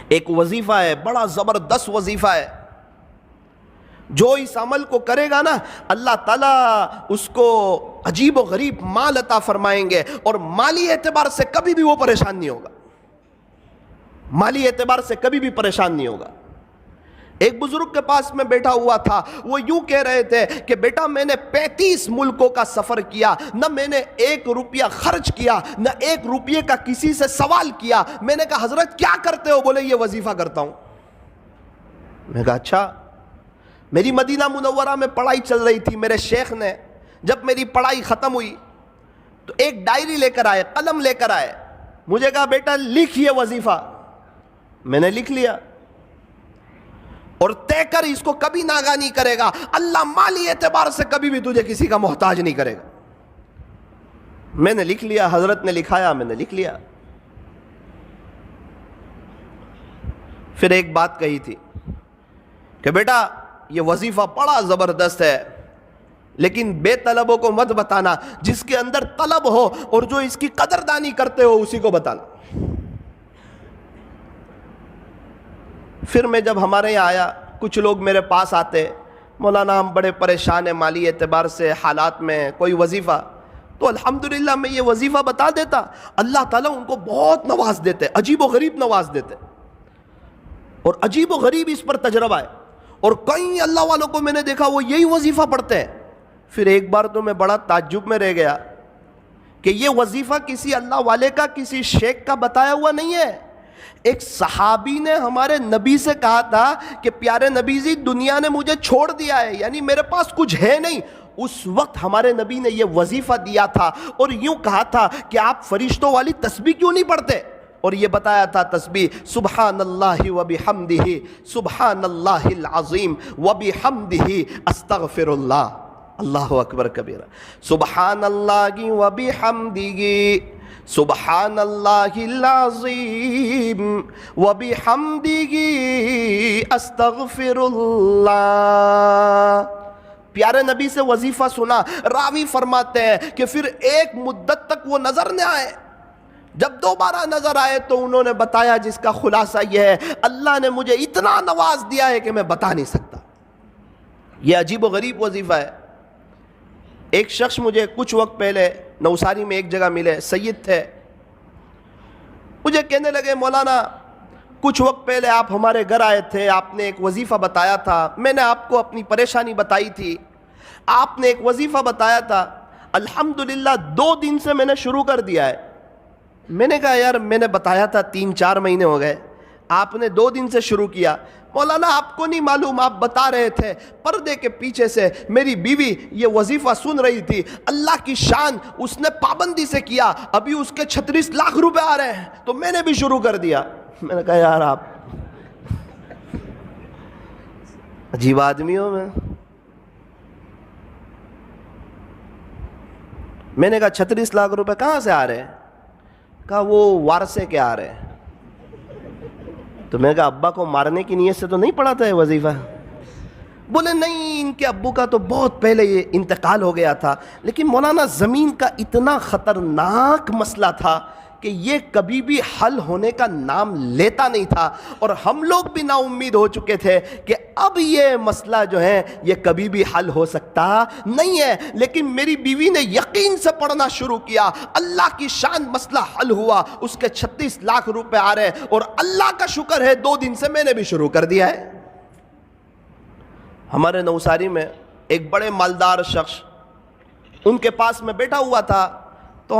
ایک وظیفہ ہے، بڑا زبردست وظیفہ ہے، جو اس عمل کو کرے گا نا اللہ تعالیٰ اس کو عجیب و غریب مال عطا فرمائیں گے، اور مالی اعتبار سے کبھی بھی وہ پریشان نہیں ہوگا، مالی اعتبار سے کبھی بھی پریشان نہیں ہوگا۔ ایک بزرگ کے پاس میں بیٹھا ہوا تھا، وہ یوں کہہ رہے تھے کہ بیٹا میں نے 35 ملکوں کا سفر کیا، نہ میں نے 1 روپیہ خرچ کیا، نہ 1 روپیے کا کسی سے سوال کیا۔ میں نے کہا حضرت کیا کرتے ہو؟ بولے یہ وظیفہ کرتا ہوں۔ میں نے کہا اچھا۔ میری مدینہ منورہ میں پڑھائی چل رہی تھی، میرے شیخ نے جب میری پڑھائی ختم ہوئی تو ایک ڈائری لے کر آئے، قلم لے کر آئے، مجھے کہا بیٹا لکھ یہ وظیفہ۔ میں نے لکھ لیا، اور طے کر اس کو کبھی ناغہ نہیں کرے گا، اللہ مالی اعتبار سے کبھی بھی تجھے کسی کا محتاج نہیں کرے گا۔ میں نے لکھ لیا، حضرت نے لکھایا، میں نے لکھ لیا۔ پھر ایک بات کہی تھی کہ بیٹا یہ وظیفہ بڑا زبردست ہے، لیکن بے طلبوں کو مت بتانا، جس کے اندر طلب ہو اور جو اس کی قدردانی کرتے ہو اسی کو بتانا۔ پھر میں جب ہمارے یہاں آیا، کچھ لوگ میرے پاس آتے، مولانا ہم بڑے پریشان ہیں مالی اعتبار سے، حالات میں کوئی وظیفہ، تو الحمدللہ میں یہ وظیفہ بتا دیتا، اللہ تعالیٰ ان کو بہت نواز دیتے، عجیب و غریب نواز دیتے، اور عجیب و غریب اس پر تجربہ ہے۔ اور کئی اللہ والوں کو میں نے دیکھا وہ یہی وظیفہ پڑھتے ہیں۔ پھر ایک بار تو میں بڑا تعجب میں رہ گیا کہ یہ وظیفہ کسی اللہ والے کا، کسی شیخ کا بتایا ہوا نہیں ہے۔ ایک صحابی نے ہمارے نبی سے کہا تھا کہ پیارے نبی جی دنیا نے مجھے چھوڑ دیا ہے، یعنی میرے پاس کچھ ہے نہیں۔ اس وقت ہمارے نبی نے یہ وظیفہ دیا تھا اور یوں کہا تھا کہ آپ فرشتوں والی تسبیح کیوں نہیں پڑھتے؟ اور یہ بتایا تھا تسبیح سبحان اللہ و بحمدہ، سبحان اللہ العظیم و بحمدہ استغفر اللہ، اللہ اکبر کبیرہ، سبحان اللہ و بحمدہ، سبحان اللہ العظیم و بحمدہ استغفر اللہ۔ پیارے نبی سے وظیفہ سنا، راوی فرماتے ہیں کہ پھر ایک مدت تک وہ نظر نہ آئے، جب دوبارہ نظر آئے تو انہوں نے بتایا جس کا خلاصہ یہ ہے اللہ نے مجھے اتنا نواز دیا ہے کہ میں بتا نہیں سکتا۔ یہ عجیب و غریب وظیفہ ہے۔ ایک شخص مجھے کچھ وقت پہلے نوساری میں ایک جگہ ملے، سید تھے، مجھے کہنے لگے مولانا کچھ وقت پہلے آپ ہمارے گھر آئے تھے، آپ نے ایک وظیفہ بتایا تھا، میں نے آپ کو اپنی پریشانی بتائی تھی، آپ نے ایک وظیفہ بتایا تھا، الحمدللہ 2 دن سے میں نے شروع کر دیا ہے۔ میں نے کہا یار میں نے بتایا تھا 3-4 مہینے ہو گئے، آپ نے 2 دن سے شروع کیا۔ مولانا آپ کو نہیں معلوم، آپ بتا رہے تھے پردے کے پیچھے سے میری بیوی یہ وظیفہ سن رہی تھی، اللہ کی شان اس نے پابندی سے کیا، ابھی اس کے 36 لاکھ روپے آ رہے ہیں، تو میں نے بھی شروع کر دیا۔ میں نے کہا یار آپ عجیب آدمی ہو۔ میں نے کہا 36 لاکھ روپے کہاں سے آ رہے ہیں؟ کہا وہ وارثے کے آ رہے ہیں۔ تو میں نے کہا ابا کو مارنے کی نیت سے تو نہیں پڑھا تھا یہ وظیفہ؟ بولے نہیں، ان کے ابو کا تو بہت پہلے یہ انتقال ہو گیا تھا، لیکن مولانا زمین کا اتنا خطرناک مسئلہ تھا کہ یہ کبھی بھی حل ہونے کا نام لیتا نہیں تھا، اور ہم لوگ بھی نا امید ہو چکے تھے کہ اب یہ مسئلہ جو ہے یہ کبھی بھی حل ہو سکتا نہیں ہے، لیکن میری بیوی نے یقین سے پڑھنا شروع کیا، اللہ کی شان مسئلہ حل ہوا، اس کے 36 لاکھ روپے آ رہے، اور اللہ کا شکر ہے 2 دن سے میں نے بھی شروع کر دیا ہے۔ ہمارے نوساری میں ایک بڑے مالدار شخص، ان کے پاس میں بیٹھا ہوا تھا، تو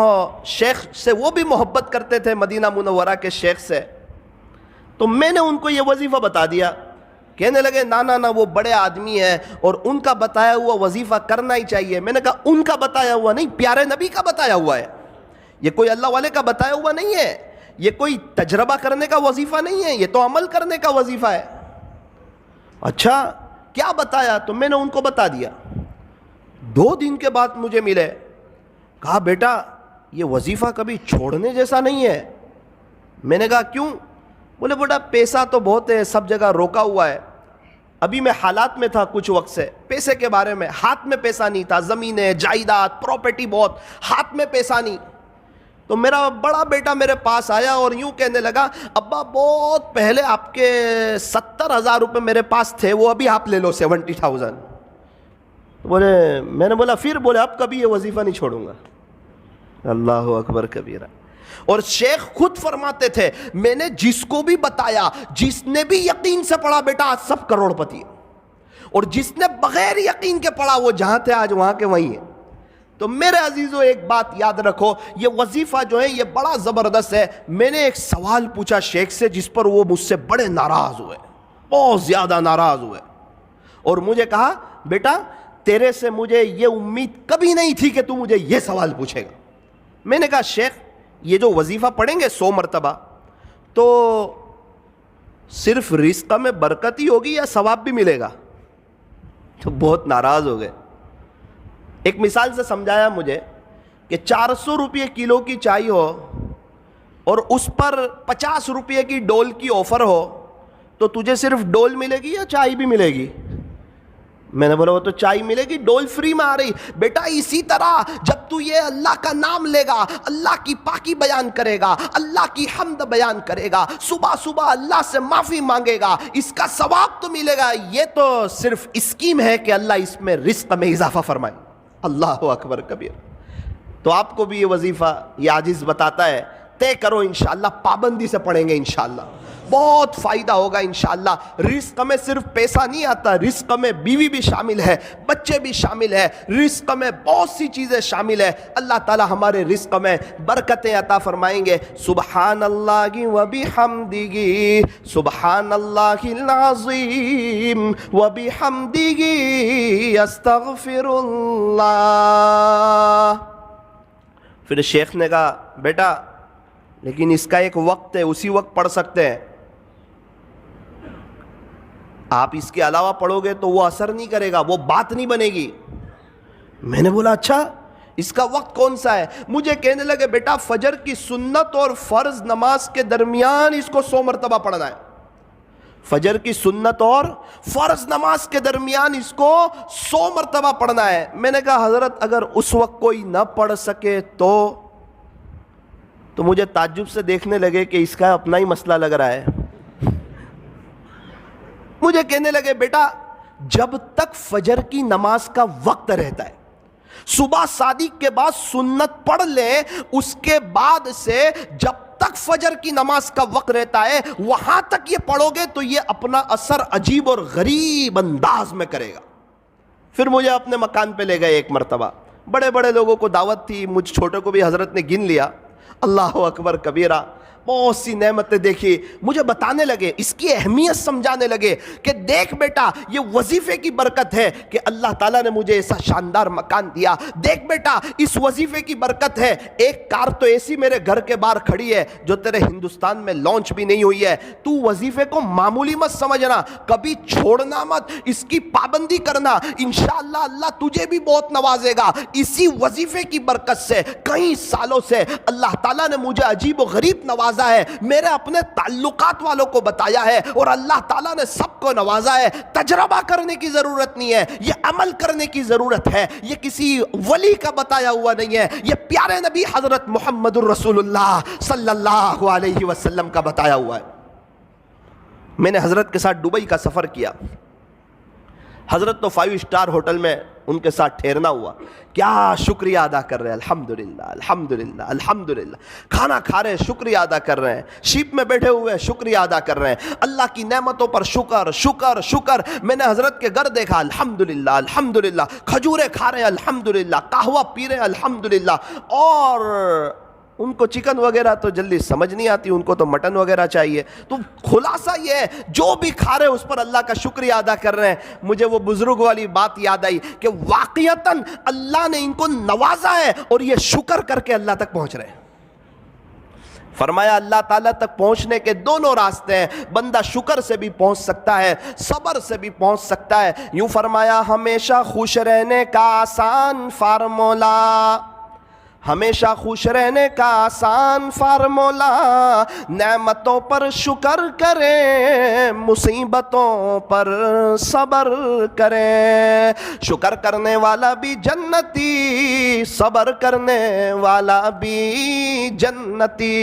شیخ سے وہ بھی محبت کرتے تھے، مدینہ منورہ کے شیخ سے، تو میں نے ان کو یہ وظیفہ بتا دیا۔ کہنے لگے نا وہ بڑے آدمی ہیں اور ان کا بتایا ہوا وظیفہ کرنا ہی چاہیے۔ میں نے کہا ان کا بتایا ہوا نہیں، پیارے نبی کا بتایا ہوا ہے، یہ کوئی اللہ والے کا بتایا ہوا نہیں ہے، یہ کوئی تجربہ کرنے کا وظیفہ نہیں ہے، یہ تو عمل کرنے کا وظیفہ ہے۔ اچھا کیا بتایا؟ تو میں نے ان کو بتا دیا۔ 2 دن کے بعد مجھے ملے، کہا بیٹا یہ وظیفہ کبھی چھوڑنے جیسا نہیں ہے۔ میں نے کہا کیوں؟ بولے بیٹا پیسہ تو بہت ہے، سب جگہ روکا ہوا ہے، ابھی میں حالات میں تھا کچھ وقت سے، پیسے کے بارے میں ہاتھ میں پیسہ نہیں تھا، زمینیں جائیداد پراپرٹی بہت، ہاتھ میں پیسہ نہیں۔ تو میرا بڑا بیٹا میرے پاس آیا اور یوں کہنے لگا ابا بہت پہلے آپ کے 70,000 روپے میرے پاس تھے، وہ ابھی آپ لے لو 70,000۔ بولے، میں نے بولا پھر؟ بولے اب کبھی یہ وظیفہ نہیں چھوڑوں گا۔ اللہ اکبر کبیرہ۔ اور شیخ خود فرماتے تھے میں نے جس کو بھی بتایا، جس نے بھی یقین سے پڑھا بیٹا آج سب کروڑ پتی ہے، اور جس نے بغیر یقین کے پڑھا وہ جہاں تھے آج وہاں کے وہیں ہیں۔ تو میرے عزیزو ایک بات یاد رکھو، یہ وظیفہ جو ہے یہ بڑا زبردست ہے۔ میں نے ایک سوال پوچھا شیخ سے جس پر وہ مجھ سے بڑے ناراض ہوئے، بہت زیادہ ناراض ہوئے، اور مجھے کہا بیٹا تیرے سے مجھے یہ امید کبھی نہیں تھی کہ تو مجھے یہ سوال پوچھے گا۔ میں نے کہا شیخ یہ جو وظیفہ پڑھیں گے 100 مرتبہ تو صرف رزق میں برکت ہی ہوگی یا ثواب بھی ملے گا؟ تو بہت ناراض ہو گئے۔ ایک مثال سے سمجھایا مجھے کہ 400 روپے کلو کی چائے ہو اور اس پر 50 روپے کی ڈول کی آفر ہو تو تجھے صرف ڈول ملے گی یا چائے بھی ملے گی؟ میں نے بولا وہ تو چائے ملے گی، ڈول فری میں آ رہی۔ بیٹا اسی طرح جب تو یہ اللہ کا نام لے گا، اللہ کی پاکی بیان کرے گا، اللہ کی حمد بیان کرے گا، صبح صبح اللہ سے معافی مانگے گا، اس کا ثواب تو ملے گا۔ یہ تو صرف اسکیم ہے کہ اللہ اس میں رزق میں اضافہ فرمائے۔ اللہ اکبر کبیر۔ تو آپ کو بھی یہ وظیفہ یہ عاجز بتاتا ہے، طے کرو انشاءاللہ، پابندی سے پڑھیں گے انشاءاللہ، بہت فائدہ ہوگا انشاءاللہ۔ رزق میں صرف پیسہ نہیں آتا، رزق میں بیوی بھی شامل ہے، بچے بھی شامل ہے، رزق میں بہت سی چیزیں شامل ہے۔ اللہ تعالی ہمارے رزق میں برکتیں عطا فرمائیں گے۔ سبحان اللہ و بحمدہ، سبحان اللہ العظیم و بحمدہ، استغفر اللہ۔ پھر شیخ نے کہا بیٹا لیکن اس کا ایک وقت ہے، اسی وقت پڑھ سکتے ہیں، آپ اس کے علاوہ پڑھو گے تو وہ اثر نہیں کرے گا، وہ بات نہیں بنے گی۔ میں نے بولا اچھا اس کا وقت کون سا ہے؟ مجھے کہنے لگے بیٹا فجر کی سنت اور فرض نماز کے درمیان اس کو 100 مرتبہ پڑھنا ہے۔ فجر کی سنت اور فرض نماز کے درمیان اس کو 100 مرتبہ پڑھنا ہے۔ میں نے کہا حضرت اگر اس وقت کوئی نہ پڑھ سکے تو مجھے تعجب سے دیکھنے لگے کہ اس کا اپنا ہی مسئلہ لگ رہا ہے۔ مجھے کہنے لگے بیٹا جب تک فجر کی نماز کا وقت رہتا ہے، صبح صادق کے بعد سنت پڑھ لیں، اس کے بعد سے جب تک فجر کی نماز کا وقت رہتا ہے وہاں تک یہ پڑھو گے تو یہ اپنا اثر عجیب اور غریب انداز میں کرے گا۔ پھر مجھے اپنے مکان پہ لے گئے ایک مرتبہ، بڑے بڑے لوگوں کو دعوت تھی، مجھ چھوٹے کو بھی حضرت نے گن لیا۔ اللہ اکبر کبیرہ، بہت سی نعمتیں دیکھی، مجھے بتانے لگے، اس کی اہمیت سمجھانے لگے کہ دیکھ بیٹا یہ وظیفے کی برکت ہے کہ اللہ تعالیٰ نے مجھے ایسا شاندار مکان دیا، دیکھ بیٹا اس وظیفے کی برکت ہے، ایک کار تو ایسی میرے گھر کے باہر کھڑی ہے جو تیرے ہندوستان میں لانچ بھی نہیں ہوئی ہے، تو وظیفے کو معمولی مت سمجھنا، کبھی چھوڑنا مت، اس کی پابندی کرنا، انشاءاللہ اللہ تجھے بھی بہت نوازے گا۔ اسی وظیفے کی برکت سے کئی سالوں سے اللہ تعالیٰ نے مجھے عجیب و غریب نوازا ہے، میرے اپنے تعلقات والوں کو بتایا ہے، اور اللہ تعالیٰ نے سب کو نوازا ہے۔ تجربہ کرنے کی ضرورت نہیں ہے، یہ عمل کرنے کی ضرورت ہے، یہ کسی ولی کا بتایا ہوا نہیں ہے، یہ پیارے نبی حضرت محمد الرسول اللہ صلی اللہ علیہ وسلم کا بتایا ہوا ہے۔ میں نے حضرت کے ساتھ دبئی کا سفر کیا، حضرت تو 5 اسٹار ہوٹل میں ان کے ساتھ ٹھہرنا ہوا، کیا شکریہ ادا کر رہے ہیں، الحمدللہ الحمدللہ الحمدللہ، کھانا کھا رہے ہیں شکریہ ادا کر رہے ہیں، شیپ میں بیٹھے ہوئے شکریہ ادا کر رہے ہیں، اللہ کی نعمتوں پر شکر شکر شکر۔ میں نے حضرت کے گھر دیکھا، الحمدللہ الحمدللہ، کھجورے کھا رہے ہیں الحمدللہ، قہوہ پی رہے ہیں الحمدللہ، اور ان کو چکن وغیرہ تو جلدی سمجھ نہیں آتی، ان کو تو مٹن وغیرہ چاہیے۔ تو خلاصہ یہ ہے جو بھی کھا رہے ہیں اس پر اللہ کا شکریہ ادا کر رہے ہیں۔ مجھے وہ بزرگ والی بات یاد آئی کہ واقعتاً اللہ نے ان کو نوازا ہے اور یہ شکر کر کے اللہ تک پہنچ رہے ہیں۔ فرمایا اللہ تعالیٰ تک پہنچنے کے دونوں راستے ہیں، بندہ شکر سے بھی پہنچ سکتا ہے، صبر سے بھی پہنچ سکتا ہے۔ یوں فرمایا ہمیشہ خوش رہنے کا آسان فارمولا، ہمیشہ خوش رہنے کا آسان فارمولا، نعمتوں پر شکر کریں، مصیبتوں پر صبر کریں، شکر کرنے والا بھی جنتی، صبر کرنے والا بھی جنتی۔